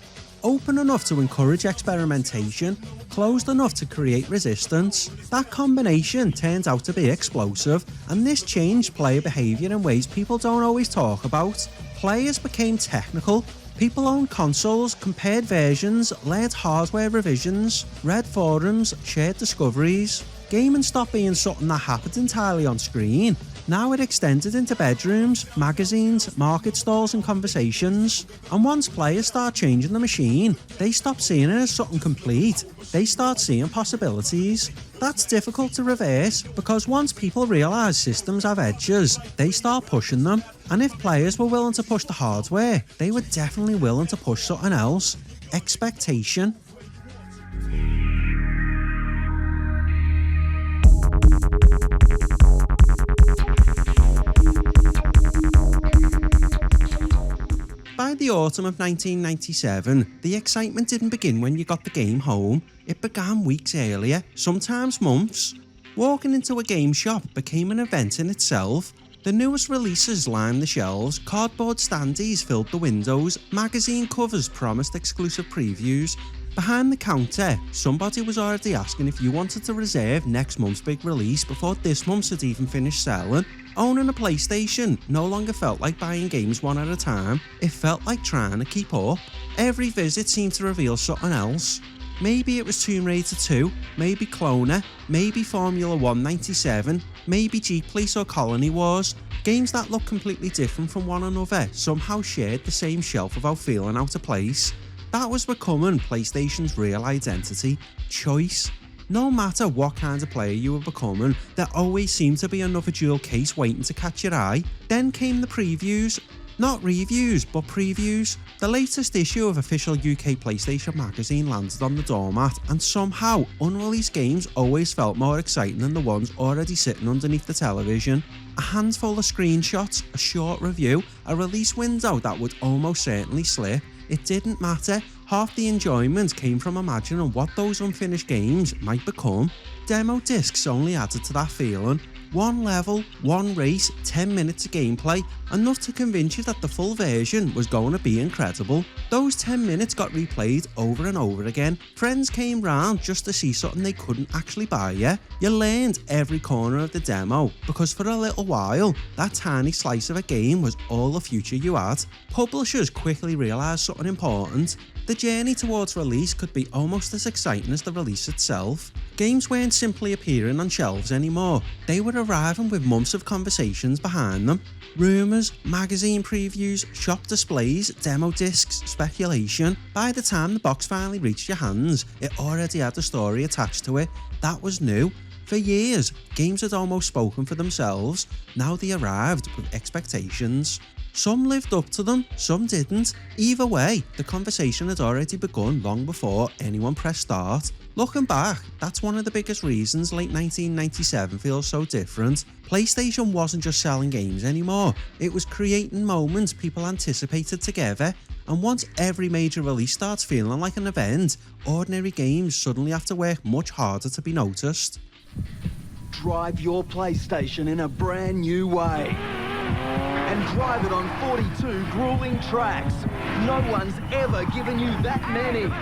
S1: open enough to encourage experimentation, closed enough to create resistance. That combination turned out to be explosive, and this changed player behaviour in ways people don't always talk about. Players became technical. People owned consoles, compared versions, led hardware revisions, read forums, shared discoveries. Gaming stopped being something that happened entirely on screen. Now it extended into bedrooms, magazines, market stalls and conversations. And once players start changing the machine, they stop seeing it as something complete. They start seeing possibilities. That's difficult to reverse because once people realise systems have edges, they start pushing them. And if players were willing to push the hardware, they were definitely willing to push something else. Expectation. By the autumn of 1997, the excitement didn't begin when you got the game home. It began weeks earlier, sometimes months. Walking into a game shop became an event in itself. The newest releases lined the shelves, cardboard standees filled the windows, magazine covers promised exclusive previews. Behind the counter, somebody was already asking if you wanted to reserve next month's big release before this month's had even finished selling. Owning a PlayStation no longer felt like buying games one at a time, it felt like trying to keep up. Every visit seemed to reveal something else. Maybe it was Tomb Raider 2, maybe Cloner, maybe Formula 1 97, maybe Jeep Police or Colony Wars. Games that looked completely different from one another somehow shared the same shelf without feeling out of place. That was becoming PlayStation's real identity, choice. No matter what kind of player you were becoming, there always seemed to be another jewel case waiting to catch your eye. Then came the previews. Not reviews, but previews. The latest issue of official UK PlayStation magazine landed on the doormat, and somehow unreleased games always felt more exciting than the ones already sitting underneath the television. A handful of screenshots, a short review, a release window that would almost certainly slip. It didn't matter. Half the enjoyment came from imagining what those unfinished games might become. Demo discs only added to that feeling. One level, one race, 10 minutes of gameplay, enough to convince you that the full version was going to be incredible. Those 10 minutes got replayed over and over again. Friends came round just to see something they couldn't actually buy yet. You learned every corner of the demo, because for a little while, that tiny slice of a game was all the future you had. Publishers quickly realised something important. The journey towards release could be almost as exciting as the release itself. Games weren't simply appearing on shelves anymore, they were arriving with months of conversations behind them. Rumours, magazine previews, shop displays, demo discs, speculation. By the time the box finally reached your hands, it already had a story attached to it. That was new. For years, games had almost spoken for themselves, now they arrived with expectations. Some lived up to them, some didn't. Either way, the conversation had already begun long before anyone pressed start. Looking back, that's one of the biggest reasons late 1997 feels so different. PlayStation wasn't just selling games anymore, it was creating moments people anticipated together. And once every major release starts feeling like an event, ordinary games suddenly have to work much harder to be noticed.
S9: Drive your PlayStation in a brand new way. And drive it on 42 grueling tracks. No one's ever given you that many.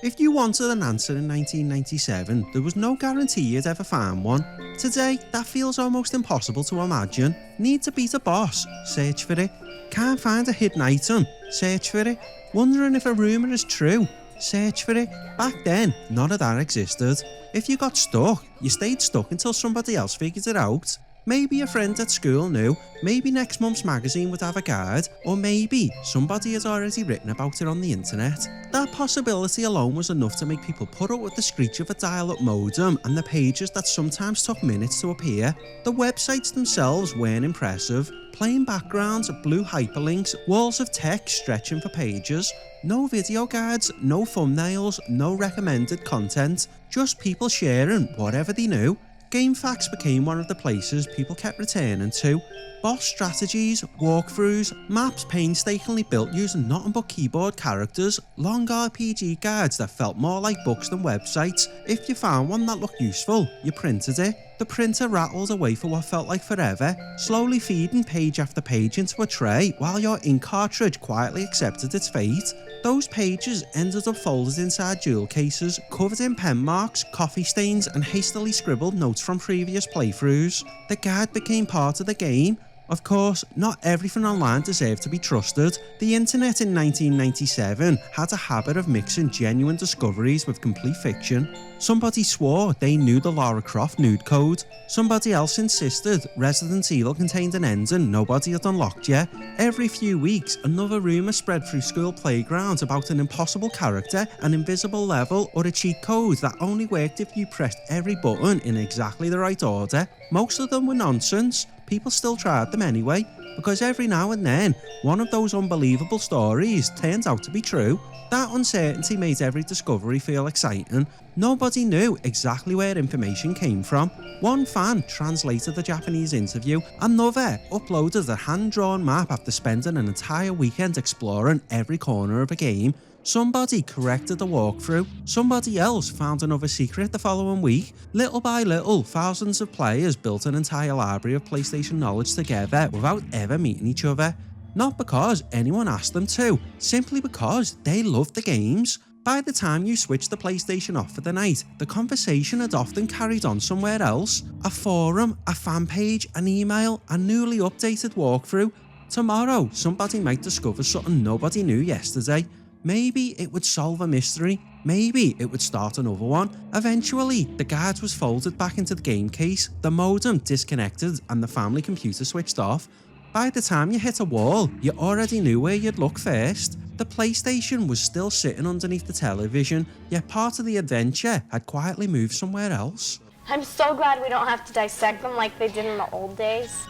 S1: If you wanted an answer in 1997, there was no guarantee you'd ever find one. Today, that feels almost impossible to imagine. Need to beat a boss? Search for it. Can't find a hidden item? Search for it. Wondering if a rumour is true? Search for it. Back then, none of that existed. If you got stuck, you stayed stuck until somebody else figured it out. Maybe a friend at school knew, maybe next month's magazine would have a guide, or maybe somebody has already written about it on the internet. That possibility alone was enough to make people put up with the screech of a dial-up modem and the pages that sometimes took minutes to appear. The websites themselves weren't impressive. Plain backgrounds, blue hyperlinks, walls of text stretching for pages. No video guides, no thumbnails, no recommended content, just people sharing whatever they knew. GameFAQs became one of the places people kept returning to. Boss strategies, walkthroughs, maps painstakingly built using nothing but keyboard characters, long RPG guides that felt more like books than websites. If you found one that looked useful, you printed it. The printer rattled away for what felt like forever, slowly feeding page after page into a tray while your ink cartridge quietly accepted its fate. Those pages ended up folded inside jewel cases, covered in pen marks, coffee stains, and hastily scribbled notes from previous playthroughs. The guide became part of the game. Of course, not everything online deserved to be trusted. The internet in 1997 had a habit of mixing genuine discoveries with complete fiction. Somebody swore they knew the Lara Croft nude code. Somebody else insisted Resident Evil contained an ending nobody had unlocked yet. Every few weeks, another rumour spread through school playgrounds about an impossible character, an invisible level, or a cheat code that only worked if you pressed every button in exactly the right order. Most of them were nonsense. People still tried them anyway, because every now and then, one of those unbelievable stories turns out to be true. That uncertainty made every discovery feel exciting. Nobody knew exactly where information came from. One fan translated the Japanese interview, another uploaded a hand-drawn map after spending an entire weekend exploring every corner of a game. Somebody corrected the walkthrough, somebody else found another secret the following week. Little by little, thousands of players built an entire library of PlayStation knowledge together without ever meeting each other. Not because anyone asked them to, simply because they loved the games. By the time you switched the PlayStation off for the night, the conversation had often carried on somewhere else. A forum, a fan page, an email, a newly updated walkthrough. Tomorrow, somebody might discover something nobody knew yesterday. Maybe it would solve a mystery, maybe it would start another one. Eventually, the guide was folded back into the game case, the modem disconnected, and the family computer switched off. By the time you hit a wall, you already knew where you'd look first. The PlayStation was still sitting underneath the television, yet part of the adventure had quietly moved somewhere else.
S10: I'm so glad we don't have to dissect them like they did in the old days.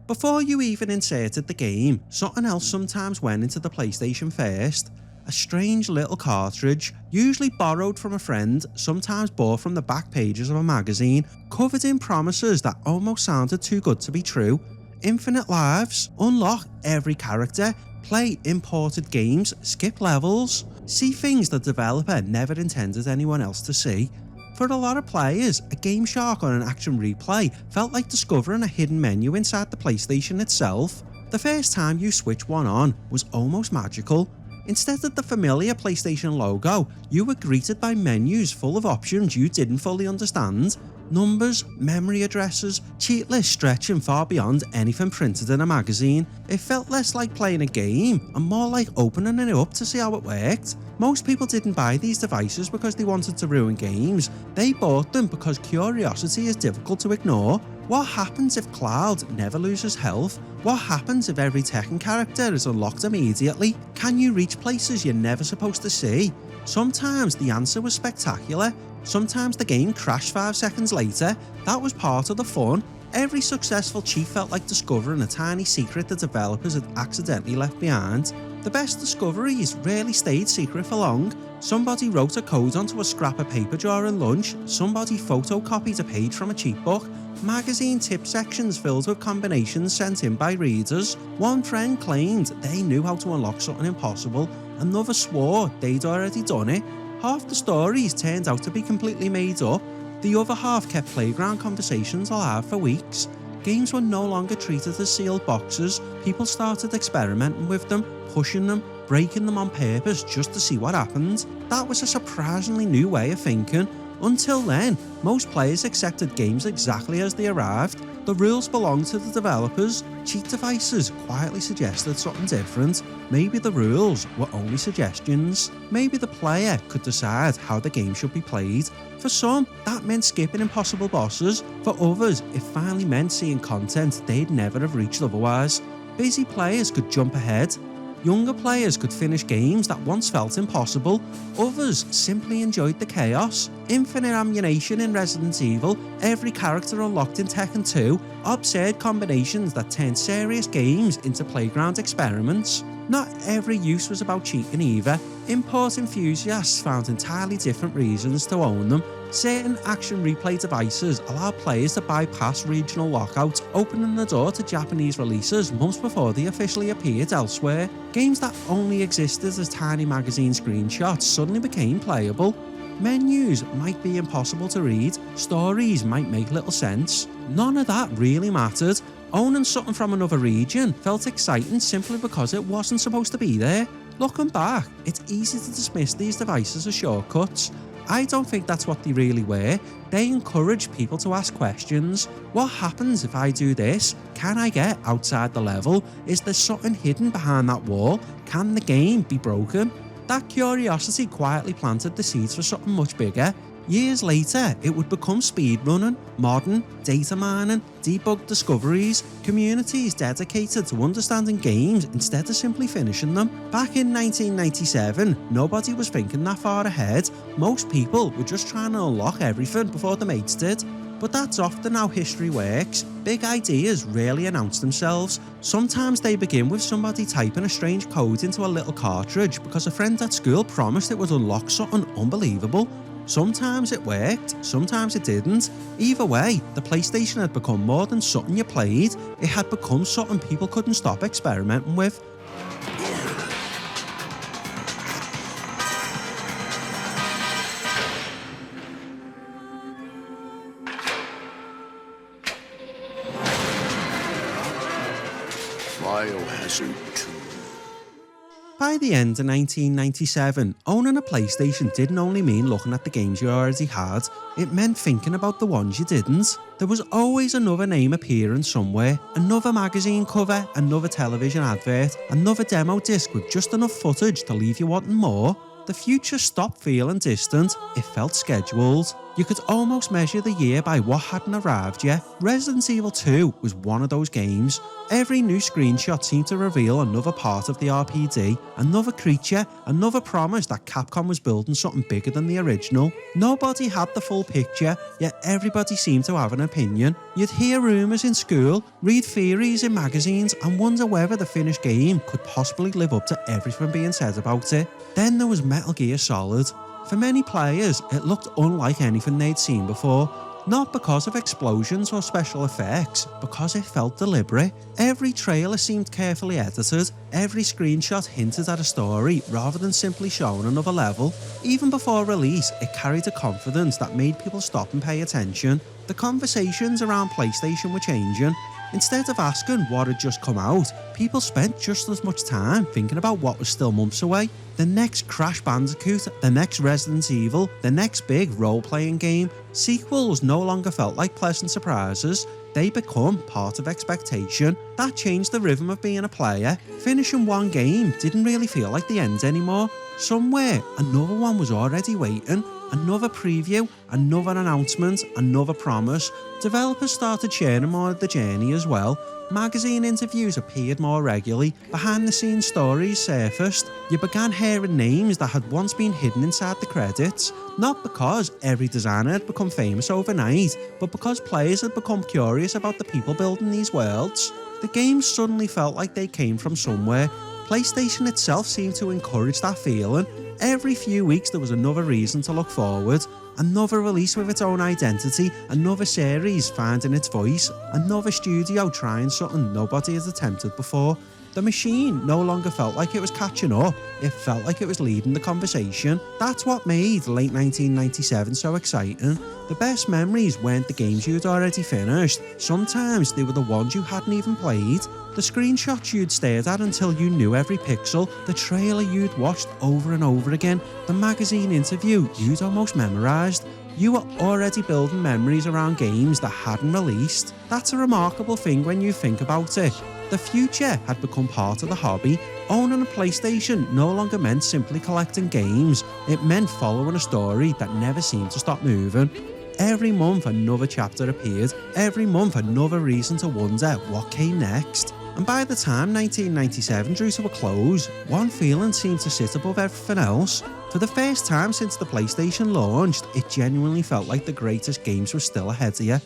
S1: Before you even inserted the game, something else sometimes went into the PlayStation first. A strange little cartridge, usually borrowed from a friend, sometimes bought from the back pages of a magazine, covered in promises that almost sounded too good to be true. Infinite lives, unlock every character, play imported games, skip levels, see things the developer never intended anyone else to see. For a lot of players, a Game Shark or an action replay felt like discovering a hidden menu inside the PlayStation itself. The first time you switch one on was almost magical. Instead of the familiar PlayStation logo, you were greeted by menus full of options you didn't fully understand. Numbers, memory addresses, cheat lists stretching far beyond anything printed in a magazine. It felt less like playing a game and more like opening it up to see how it worked. Most people didn't buy these devices because they wanted to ruin games. They bought them because curiosity is difficult to ignore. What happens if Cloud never loses health? What happens if every Tekken character is unlocked immediately? Can you reach places you're never supposed to see? Sometimes the answer was spectacular. Sometimes the game crashed 5 seconds later. That was part of the fun. Every successful cheat felt like discovering a tiny secret the developers had accidentally left behind. The best discoveries rarely stayed secret for long. Somebody wrote a code onto a scrap of paper during lunch. Somebody photocopied a page from a cheat book. Magazine tip sections filled with combinations sent in by readers. One friend claimed they knew how to unlock something impossible. Another swore they'd already done it. Half the stories turned out to be completely made up. The other half kept playground conversations alive for weeks. Games were no longer treated as sealed boxes. People started experimenting with them, pushing them, breaking them on purpose just to see what happened. That was a surprisingly new way of thinking. Until then, most players accepted games exactly as they arrived. The rules belonged to the developers. Cheat devices quietly suggested something different. maybe the rules were only suggestions. Maybe the player could decide how the game should be played. For some, that meant skipping impossible bosses. For others, it finally meant seeing content they'd never have reached otherwise. Busy players could jump ahead. Younger players could finish games that once felt impossible. Others simply enjoyed the chaos. Infinite ammunition in Resident Evil, every character unlocked in Tekken 2, absurd combinations that turned serious games into playground experiments. Not every use was about cheating either. Import enthusiasts found entirely different reasons to own them. Certain action replay devices allow players to bypass regional lockouts, opening the door to Japanese releases months before they officially appeared elsewhere. Games that only existed as tiny magazine screenshots suddenly became playable. Menus might be impossible to read, stories might make little sense. None of that really mattered. Owning something from another region felt exciting simply because it wasn't supposed to be there. Looking back, it's easy to dismiss these devices as shortcuts. I don't think that's what they really were. They encourage people to ask questions. What happens if I do this? Can I get outside the level? Is there something hidden behind that wall? Can the game be broken? That curiosity quietly planted the seeds for something much bigger. Years later, it would become speedrunning, modding, data mining, debug discoveries, communities dedicated to understanding games instead of simply finishing them. Back in 1997, nobody was thinking that far ahead. Most people were just trying to unlock everything before the mates did. But that's often how history works. Big ideas rarely announce themselves. Sometimes they begin with somebody typing a strange code into a little cartridge because a friend at school promised it would unlock something unbelievable. Sometimes it worked, sometimes it didn't. Either way, the PlayStation had become more than something you played, it had become something people couldn't stop experimenting with.
S11: Biohazard 2.
S1: By the end of 1997, owning a PlayStation didn't only mean looking at the games you already had, it meant thinking about the ones you didn't. There was always another name appearing somewhere, another magazine cover, another television advert, another demo disc with just enough footage to leave you wanting more. The future stopped feeling distant, it felt scheduled. You could almost measure the year by what hadn't arrived yet. Resident Evil 2 was one of those games. Every new screenshot seemed to reveal another part of the RPD, another creature, another promise that Capcom was building something bigger than the original. Nobody had the full picture, yet everybody seemed to have an opinion. You'd hear rumours in school, read theories in magazines, and wonder whether the finished game could possibly live up to everything being said about it. Then there was Metal Gear Solid. For many players, it looked unlike anything they'd seen before. Not because of explosions or special effects, because it felt deliberate. Every trailer seemed carefully edited, every screenshot hinted at a story rather than simply showing another level. Even before release, it carried a confidence that made people stop and pay attention. The conversations around PlayStation were changing. Instead of asking what had just come out, people spent just as much time thinking about what was still months away. The next Crash Bandicoot, the next Resident Evil, the next big role-playing game. Sequels no longer felt like pleasant surprises. They become part of expectation. That changed the rhythm of being a player. Finishing one game didn't really feel like the end anymore. Somewhere, another one was already waiting. Another preview, another announcement, another promise. Developers started sharing more of the journey as well. Magazine interviews appeared more regularly, behind-the-scenes stories surfaced. You began hearing names that had once been hidden inside the credits. Not because every designer had become famous overnight, but because players had become curious about the people building these worlds. The games suddenly felt like they came from somewhere. PlayStation itself seemed to encourage that feeling. Every few weeks there was another reason to look forward. Another release with its own identity, another series finding its voice, another studio trying something nobody has attempted before. The machine no longer felt like it was catching up, it felt like it was leading the conversation. That's what made late 1997 so exciting. The best memories weren't the games you'd already finished, sometimes they were the ones you hadn't even played. The screenshots you'd stared at until you knew every pixel, the trailer you'd watched over and over again, the magazine interview you'd almost memorised. You were already building memories around games that hadn't released. That's a remarkable thing when you think about it. The future had become part of the hobby. Owning a PlayStation no longer meant simply collecting games, it meant following a story that never seemed to stop moving. Every month another chapter appeared, every month another reason to wonder what came next. And by the time 1997 drew to a close, one feeling seemed to sit above everything else. For the first time since the PlayStation launched, it genuinely felt like the greatest games were still ahead of you.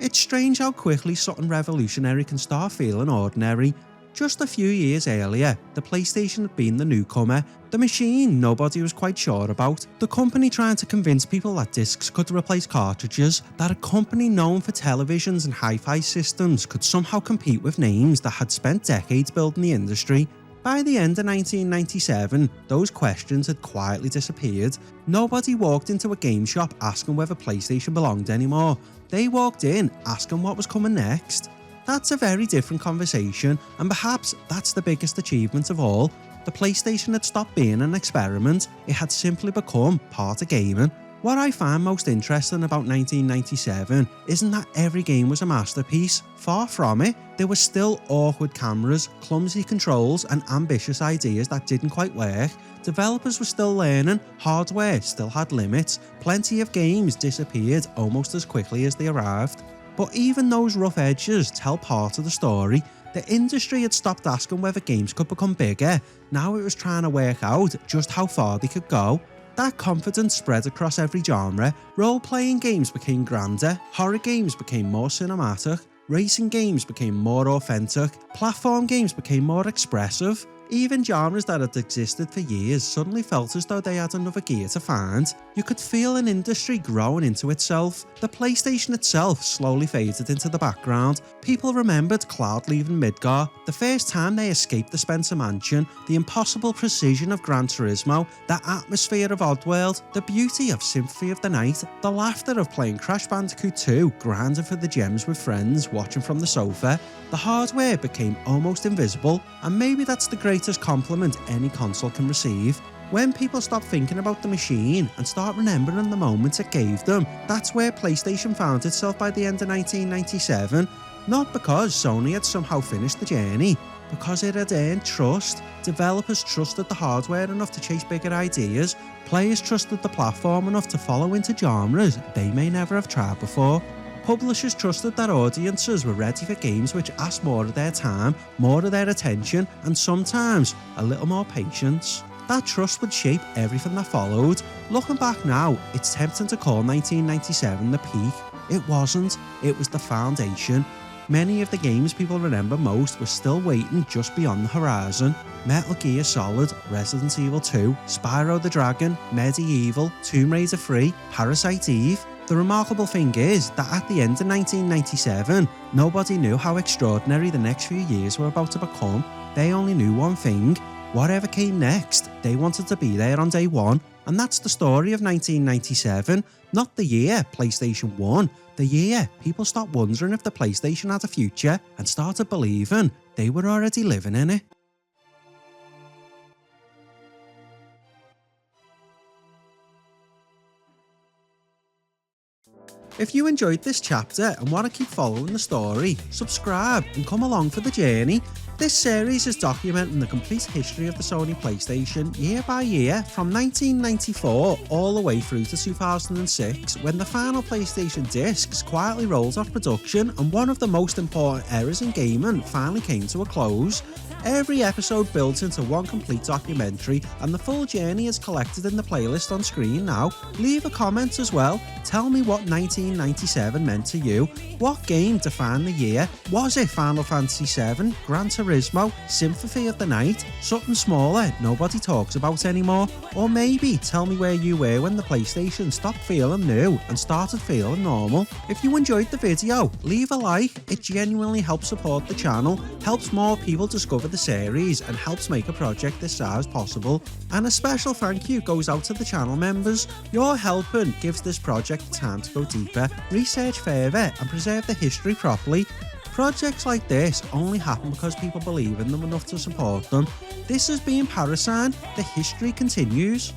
S1: It's strange how quickly something revolutionary can start feeling ordinary. Just a few years earlier, the PlayStation had been the newcomer, the machine nobody was quite sure about, the company trying to convince people that discs could replace cartridges, that a company known for televisions and hi-fi systems could somehow compete with names that had spent decades building the industry. By the end of 1997, those questions had quietly disappeared. Nobody walked into a game shop asking whether PlayStation belonged anymore. They walked in asking what was coming next. That's a very different conversation, and perhaps that's the biggest achievement of all. The PlayStation had stopped being an experiment, it had simply become part of gaming. What I find most interesting about 1997 isn't that every game was a masterpiece. Far from it. There were still awkward cameras, clumsy controls, and ambitious ideas that didn't quite work. Developers were still learning, hardware still had limits, plenty of games disappeared almost as quickly as they arrived. But even those rough edges tell part of the story. The industry had stopped asking whether games could become bigger, now it was trying to work out just how far they could go. That confidence spread across every genre. Role-playing games became grander, horror games became more cinematic, racing games became more authentic, platform games became more expressive. Even genres that had existed for years suddenly felt as though they had another gear to find. You could feel an industry growing into itself. The PlayStation itself slowly faded into the background. People remembered Cloud leaving Midgar, the first time they escaped the Spencer Mansion, the impossible precision of Gran Turismo, the atmosphere of Oddworld, the beauty of Symphony of the Night, the laughter of playing Crash Bandicoot 2, grinding for the gems with friends watching from the sofa. The hardware became almost invisible, and maybe that's the greatest compliment any console can receive. When people stop thinking about the machine and start remembering the moments it gave them, that's where PlayStation found itself by the end of 1997. Not because Sony had somehow finished the journey, because it had earned trust. Developers trusted the hardware enough to chase bigger ideas, players trusted the platform enough to follow into genres they may never have tried before. Publishers trusted that audiences were ready for games which asked more of their time, more of their attention, and sometimes a little more patience. That trust would shape everything that followed. Looking back now, it's tempting to call 1997 the peak. It wasn't, it was the foundation. Many of the games people remember most were still waiting just beyond the horizon. Metal Gear Solid, Resident Evil 2, Spyro the Dragon, Medieval, Tomb Raider 3, Parasite Eve. The remarkable thing is that at the end of 1997, nobody knew how extraordinary the next few years were about to become. They only knew one thing. Whatever came next, they wanted to be there on day one. And that's the story of 1997. Not the year PlayStation 1, the year people stopped wondering if the PlayStation had a future and started believing they were already living in it. If you enjoyed this chapter and want to keep following the story, subscribe and come along for the journey. This series is documenting the complete history of the Sony PlayStation year by year from 1994 all the way through to 2006 when the final PlayStation discs quietly rolled off production and one of the most important eras in gaming finally came to a close. Every episode builds into one complete documentary and the full journey is collected in the playlist on screen now. Leave a comment as well. Tell me what 1997 meant to you. What game defined the year? Was it Final Fantasy VII, Gran Turismo, Turismo, Symphony of the Night, something smaller nobody talks about anymore, or maybe tell me where you were when the PlayStation stopped feeling new and started feeling normal. If you enjoyed the video, leave a like, it genuinely helps support the channel, helps more people discover the series and helps make a project this size possible. And a special thank you goes out to the channel members. Your helping gives this project time to go deeper, research further and preserve the history properly. Projects like this only happen because people believe in them enough to support them. This has been Parasine, the history continues.